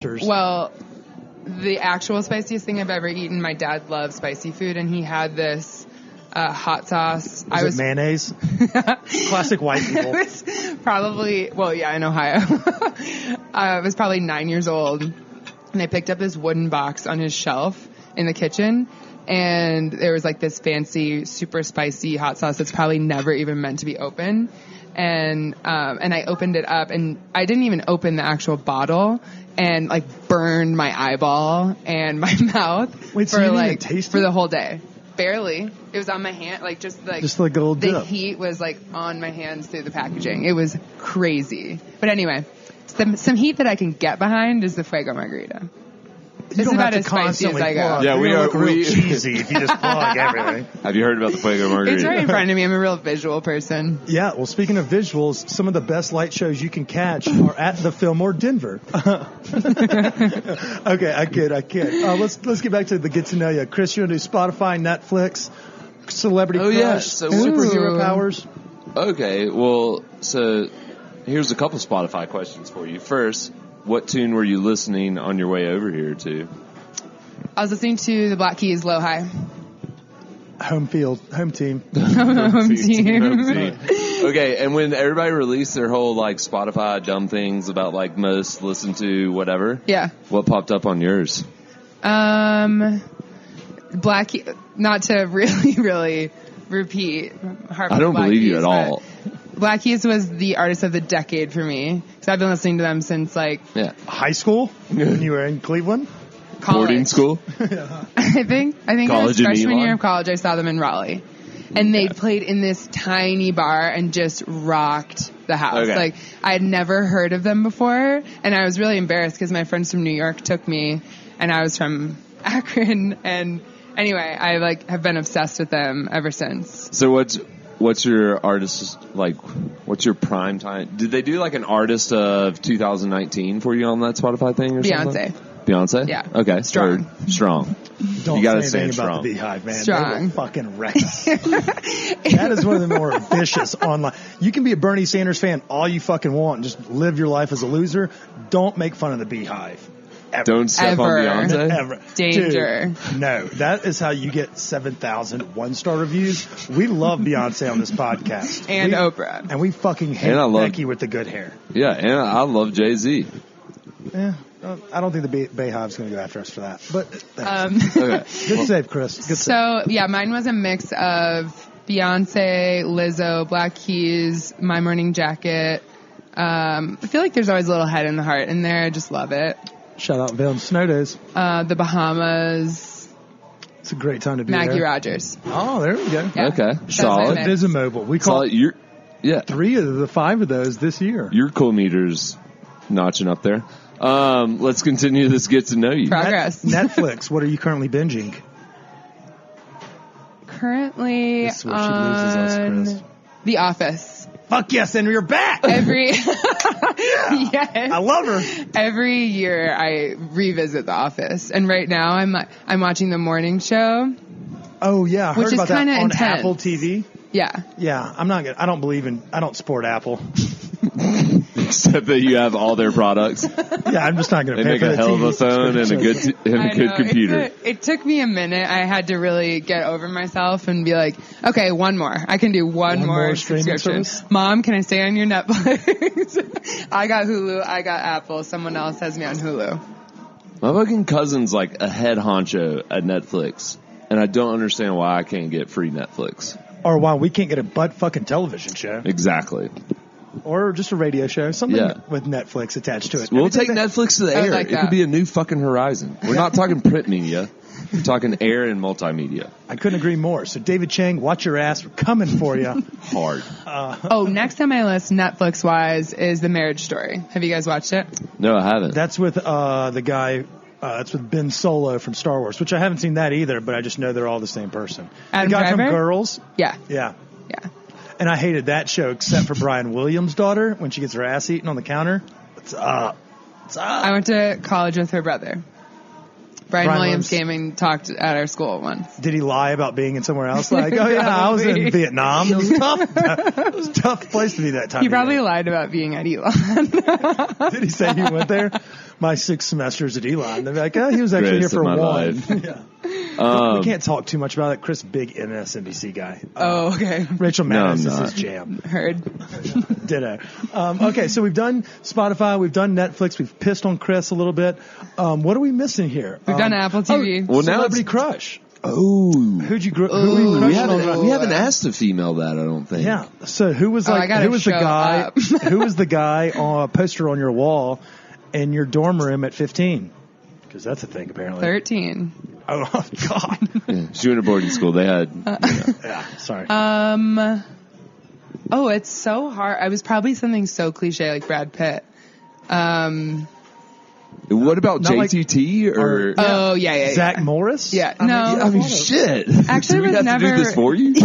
Well, the actual spiciest thing I've ever eaten, my dad loves spicy food, and he had this hot sauce. Was it mayonnaise? Classic white people. It was probably, well, yeah, in Ohio. I was probably 9 years old, and I picked up this wooden box on his shelf in the kitchen, and there was like this fancy, super spicy hot sauce that's probably never even meant to be open. And I opened it up, and I didn't even open the actual bottle, and like burned my eyeball and my mouth. Wait, so for you didn't like even taste for it? the whole day. Barely. It was on my hand, like just like a little the dip. heat was like on my hands through the packaging. It was crazy. But anyway, some heat that I can get behind is the Feugo Margarita. You don't have to constantly plug. Yeah, we look are real cheesy if you just plug everything. Have you heard about the Feugo Margarita? It's right in front of me. I'm a real visual person. Yeah, well, speaking of visuals, some of the best light shows you can catch are at the Fillmore Denver. Okay, I kid. Let's get back to the get to know you. Chris, you're going to do Spotify, Netflix, Celebrity Crush, yeah, so superhero powers. Okay, well, so here's a couple Spotify questions for you. First, what tune were you listening on your way over here to? I was listening to the Black Keys LoHi. Home team. Home team. Okay, and when everybody released their whole like Spotify dumb things about like most listened to whatever, Yeah. what popped up on yours? Black, not to really repeat. I don't believe you at all. Black Keys was the artist of the decade for me because I've been listening to them since like High school when you were in Cleveland. college. Boarding school? I think it was College in freshman Elon? year of college. I saw them in Raleigh, and they played in this tiny bar and just rocked the house. Okay. Like I had never heard of them before, and I was really embarrassed because my friends from New York took me, and I was from Akron, and anyway, I like have been obsessed with them ever since. So what's your artist like? What's your prime time? Did they do like an artist of 2019 for you on that Spotify thing or something? Beyonce? Yeah. Okay. Strong. Strong. Don't You gotta say anything stand about strong. the Beehive, man. Strong. They will fucking wreck us. That is one of the more vicious online. You can be a Bernie Sanders fan all you fucking want and just live your life as a loser. Don't make fun of the Beehive. Ever. Don't step on Ever. Beyonce? Ever. Danger. Dude, no, that is how you get 7,000 one-star reviews. We love Beyonce on this podcast. And Oprah. And we fucking hate And I love- Becky with the good hair. Yeah, and I love Jay-Z. Yeah, I don't think the Beehive's going to go after us for that. But thanks. Okay. Good save, Chris. Good save. So, yeah, mine was a mix of Beyonce, Lizzo, Black Keys, My Morning Jacket. I feel like there's always a little Head in the Heart in there. I just love it. Shout out Vail and Snow Days. The Bahamas, It's a great time to be Maggie there. Rogers. Oh, there we go. Yeah, Okay. that was Solid. my mix. Visimobile. We call So yeah, 3 of the 5 of those this year. your cool meter's notching up there. Let's continue this get to know you. Progress. Netflix, what are you currently binging? Currently This is where she loses us, on Chris. The Office. Fuck yes, and you're back! Every I yes. love her. Every year I revisit The Office, and right now I'm watching the morning show. Oh, yeah. I heard Which is about that kinda on intense. Apple TV. Yeah. Yeah, I'm not good. I don't support Apple. Except that you have all their products. Yeah, I'm just not going to They pay make for a the hell of a TV phone and a subscription. good I know. computer. It took me a minute. I had to really get over myself and be like, okay, one more. I can do one more streaming subscription. service? Mom, can I stay on your Netflix? I got Hulu. I got Apple. Someone else has me on Hulu. My fucking cousin's like a head honcho at Netflix, and I don't understand why I can't get free Netflix. Or why we can't get a butt fucking television show. Exactly. Or just a radio show. Something Yeah. with Netflix attached to it. We'll take Netflix to the I air. like It that. could be a new fucking horizon. We're not talking print media. We're talking air and multimedia. I couldn't agree more. So David Chang, watch your ass. We're coming for you. Hard. Oh, next on my list, Netflix-wise, is The Marriage Story. Have you guys watched it? No, I haven't. That's with the guy. That's with Ben Solo from Star Wars, which I haven't seen that either, but I just know they're all the same person. Adam the guy Driver? from Girls. Yeah. Yeah. Yeah. And I hated that show except for Brian Williams' daughter when she gets her ass eaten on the counter. What's up? What's up? I went to college with her brother. Brian Williams Williams came and talked at our school once. Did he lie about being in somewhere else? Like, oh yeah, I was in Probably. Vietnam. It was tough. It was a tough place to be that time. He of probably year. lied about being at Elon. Did he say he went there? my 6 semesters at Eli. And they're like, oh, he was actually here for 1. Yeah. We can't talk too much about it. Chris, big MSNBC guy. Okay. Rachel Maddox is his jam. Heard. Ditto. Okay, so we've done Spotify, we've done Netflix, we've pissed on Chris a little bit. What are we missing here? We've done Apple TV. Well, now Celebrity Crush. Oh. Who we haven't asked a female that, I don't think. Yeah. So who was the guy who was the guy on a poster on your wall in your dorm room at 15? Because that's a thing, apparently. 13. Oh, God. Yeah, she went to boarding school. They had... Yeah, sorry. It's so hard. I was probably something so cliche like Brad Pitt. What about JTT or... Oh, yeah. Zach Morris? Yeah. I mean, shit. Actually, do we have to do this for you?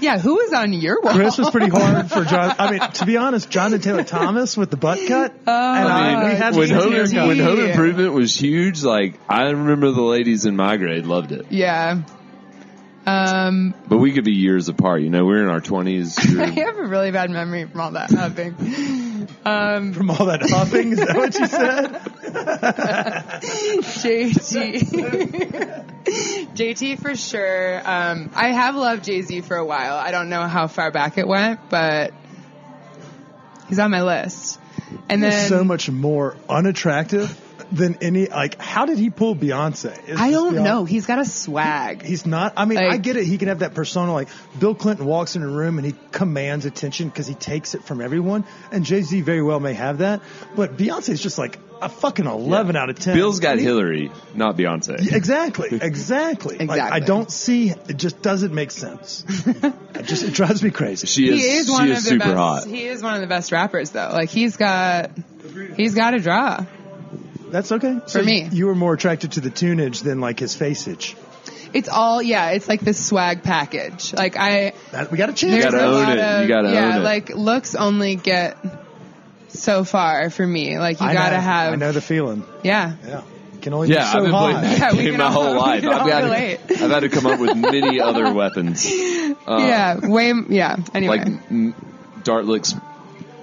Yeah, who was on your wall? Chris was pretty hard for John. I mean, to be honest, Jonathan Taylor Thomas with the butt cut. We had when Home Improvement was huge, like, I remember the ladies in my grade loved it. Yeah. But we could be years apart. You know, we're in our 20s. I have a really bad memory from all that huffing. From all that huffing? Is that what you said? JT for sure. I have loved Jay-Z for a while. I don't know how far back it went, but he's on my list. And He's then so much more unattractive than any, like, how did he pull Beyonce? I don't know. He's got a swag. He's not, I mean, I get it. He can have that persona, like, Bill Clinton walks in a room and he commands attention because he takes it from everyone. And Jay-Z very well may have that. But Beyonce's just like a fucking 11 out of 10. Bill's got Hillary, not Beyonce. Exactly. Like, I don't see, it just doesn't make sense. It drives me crazy. She is super hot. He is one of the best rappers, though. Like, he's got a draw. That's okay. For me. You were more attracted to the tunage than, like, his faceage. It's all, it's like this swag package. Like, we got a chance. You gotta own it. You gotta own it. Yeah, like, looks only get so far for me. Like, you gotta have. I know the feeling. Yeah. Yeah. Can only be so I've been hot. playing that game my whole life. I've had to come up with many other weapons. Anyway. Like, dart licks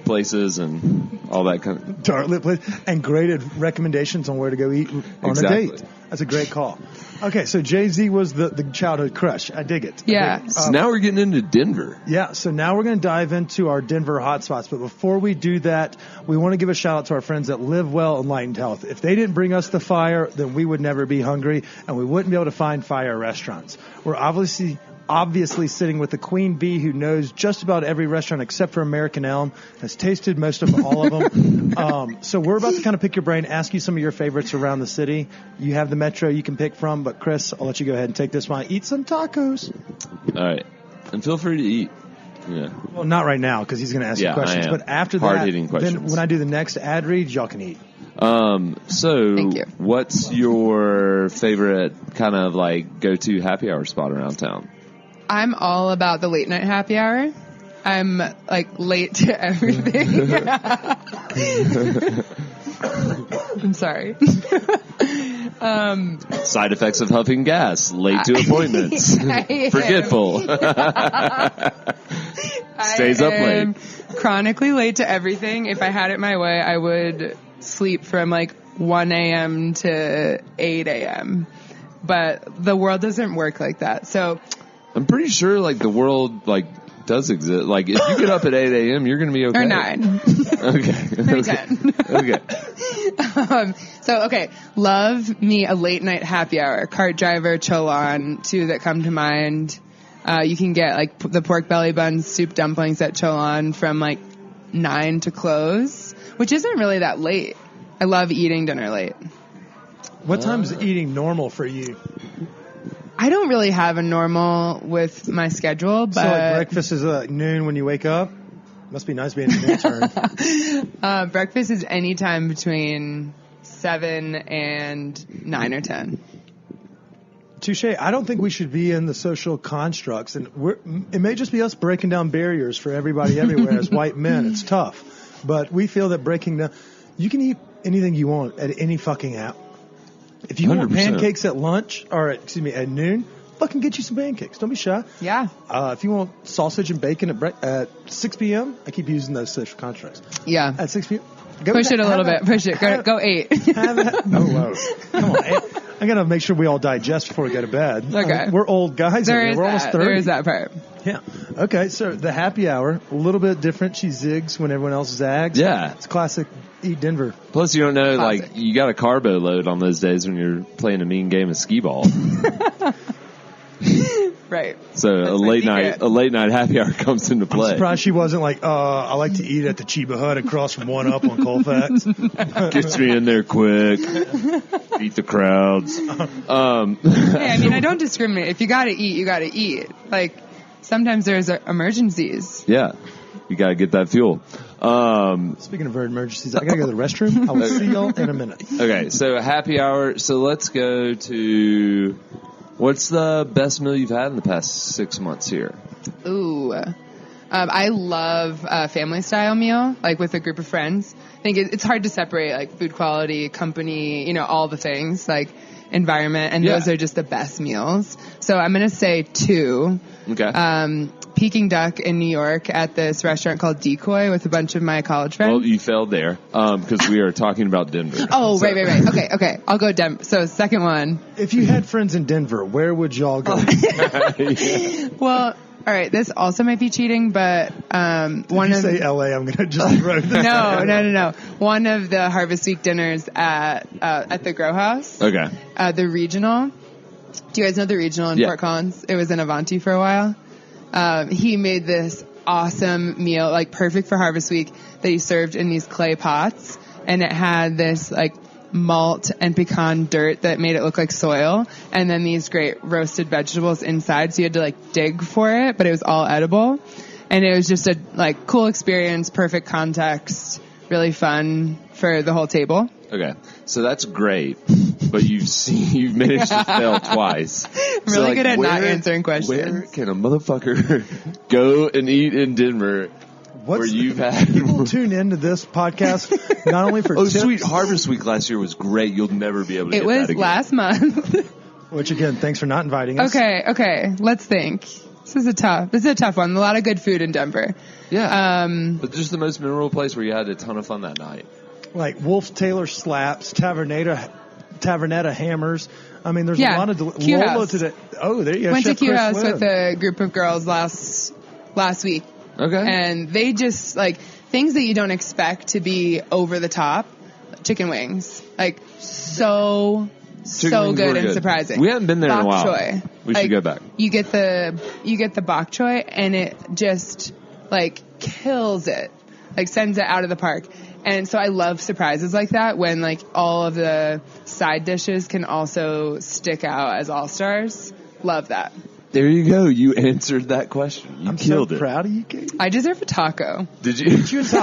places and all that kind of... Dartlet place and graded recommendations on where to go eat on a date. That's a great call. Okay, so Jay-Z was the childhood crush. I dig it. Yeah. So now we're getting into Denver. Yeah, so now we're going to dive into our Denver hotspots. But before we do that, we want to give a shout out to our friends at Live Well Enlightened Health. If they didn't bring us the fire, then we would never be hungry, and we wouldn't be able to find fire restaurants. We're obviously sitting with the queen bee who knows just about every restaurant except for American Elm, has tasted most of all of them. So we're about to kind of pick your brain, ask you some of your favorites around the city. You have the metro you can pick from, but Chris, I'll let you go ahead and take this one. Eat some tacos. All right. And feel free to eat. Yeah. Well, not right now because he's going to ask you questions. But after hard-hitting that, then when I do the next ad read, y'all can eat. So Thank you. What's your favorite kind of like go-to happy hour spot around town? I'm all about the late night happy hour. I'm like late to everything. I'm sorry. Side effects of huffing gas, late to appointments, forgetful, stays up late. Chronically late to everything. If I had it my way, I would sleep from like 1 a.m. to 8 a.m. But the world doesn't work like that. So I'm pretty sure like the world like does exist. Like if you get up at 8 a.m., you're going to be okay. Or 9. Okay. Maybe 10. Okay. Love me a late night happy hour. Cart driver, Cholon, 2 that come to mind. You can get like the pork belly buns, soup dumplings at Cholon from like 9 to close, which isn't really that late. I love eating dinner late. What time's eating normal for you? I don't really have a normal with my schedule, but... So like breakfast is like noon when you wake up? Must be nice being an intern. Breakfast is any time between 7 and 9 or 10. Touche. I don't think we should be in the social constructs. And it may just be us breaking down barriers for everybody everywhere as white men. It's tough. But we feel that breaking down... You can eat anything you want at any fucking app. If you 100%. Want pancakes at lunch, or at noon, fucking get you some pancakes. Don't be shy. Yeah. If you want sausage and bacon at 6 p.m., I keep using those social constructs. Yeah. At 6 p.m., Push it a little bit. Push it. Go 8. Whoa. Come on. I got to make sure we all digest before we go to bed. Okay. We're old guys. We're almost 30. There is that part. Yeah. Okay, so the happy hour, a little bit different. She zigs when everyone else zags. Yeah. It's classic Eat Denver. Plus, you don't know, Classic. you got a carbo load on those days when you're playing a mean game of skee ball. Right. So a late night happy hour comes into play. I'm surprised she wasn't like, I like to eat at the Chiba Hut across from 1-Up on Colfax. Gets me in there quick. Beat the crowds. I mean, I don't discriminate. If you got to eat, you got to eat. Like, sometimes there's emergencies. Yeah. You got to get that fuel. Speaking of emergencies, I got to go to the restroom. I will see y'all in a minute. Okay, so happy hour. So let's go to... What's the best meal you've had in the past 6 months here? Ooh. I love a family style meal, like with a group of friends. I think it's hard to separate like food quality, company, all the things, like environment, and those are just the best meals. So I'm going to say 2. Okay. Peking duck in New York at this restaurant called Decoy with a bunch of my college friends. Well, you failed there because we are talking about Denver. Oh, so. Right. Okay. I'll go Denver. So second one. If you had friends in Denver, where would y'all go? Yeah. Well, all right. This also might be cheating, but one of say LA, I'm going to just throw that. No. One of the Harvest Week dinners at the Grow House. Okay. The regional. Do you guys know the regional in Fort Collins? It was in Avanti for a while. He made this awesome meal, like perfect for Harvest Week, that he served in these clay pots, and it had this like malt and pecan dirt that made it look like soil, and then these great roasted vegetables inside, so you had to like dig for it, but it was all edible, and it was just a like cool experience, perfect context, really fun for the whole table. Okay, so that's great, but you've managed to fail twice. I'm really good at not answering questions. Where can a motherfucker go and eat in Denver where you've had... People tune into this podcast not only for tips. Sweet Harvest Week last year was great. You'll never be able to get that again. It was last month. Which, again, thanks for not inviting us. Okay. Let's think. This is a tough one. A lot of good food in Denver. Yeah. But just the most memorable place where you had a ton of fun that night. Like Wolf Taylor Slaps, Tavernetta Hammers. I mean, there's a lot of Lola today. Oh, there you go. Went Chef to Q Chris House Wynn. with a group of girls last week. Okay. And they just like things that you don't expect to be over the top. Chicken wings, like so good and surprising. We haven't been there in a while. Choy. We should go back. You get the bok choy, and it just like kills it, like sends it out of the park. And so I love surprises like that when like all of the side dishes can also stick out as all-stars. Love that. There you go. You answered that question. You killed it. I'm so proud of you, Katie. I deserve a taco. Did you? So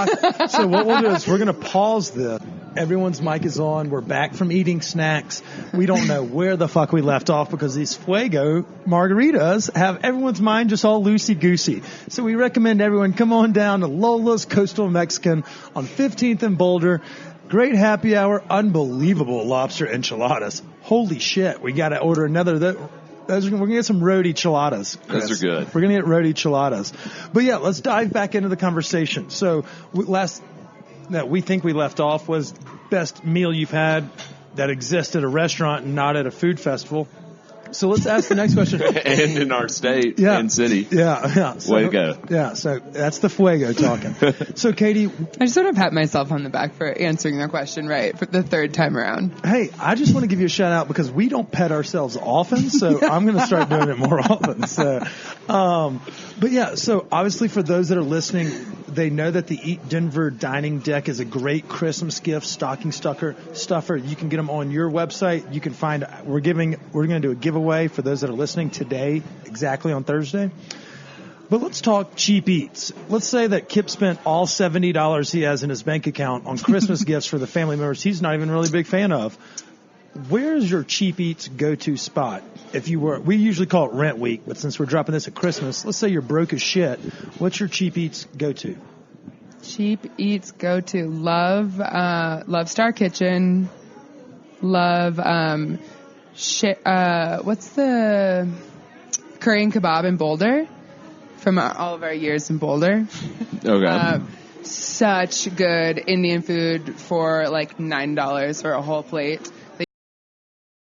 what we'll do is we're going to pause this. Everyone's mic is on. We're back from eating snacks. We don't know where the fuck we left off because these Feugo margaritas have everyone's mind just all loosey-goosey. So we recommend everyone come on down to Lola's Coastal Mexican on 15th and Boulder. Great happy hour. Unbelievable lobster enchiladas. Holy shit. We got to order another. We're going to get some roadie chiladas, Chris. Those are good. We're going to get roadie chiladas. But yeah, let's dive back into the conversation. So that we think we left off was best meal you've had that exists at a restaurant and not at a food festival. So let's ask the next question. And in our state and city. Yeah. So, way to go. Yeah, so that's the Feugo talking. So, Katie. I just want to pat myself on the back for answering the question right for the third time around. Hey, I just want to give you a shout out because we don't pet ourselves often, so I'm going to start doing it more often. So, but yeah, so obviously for those that are listening, they know that the Eat Denver dining deck is a great Christmas gift, stocking stuffer. You can get them on your website. You can find, we're going to do a giveaway for those that are listening today, exactly on Thursday. But let's talk cheap eats. Let's say that Kip spent all $70 he has in his bank account on Christmas gifts for the family members he's not even really a big fan of. Where's your cheap eats go-to spot? We usually call it rent week, but since we're dropping this at Christmas, let's say you're broke as shit. What's your cheap eats go-to? Cheap eats go-to. Love Star Kitchen. Love, what's the curry and kebab in Boulder? From all of our years in Boulder. Okay. such good Indian food for like $9 for a whole plate.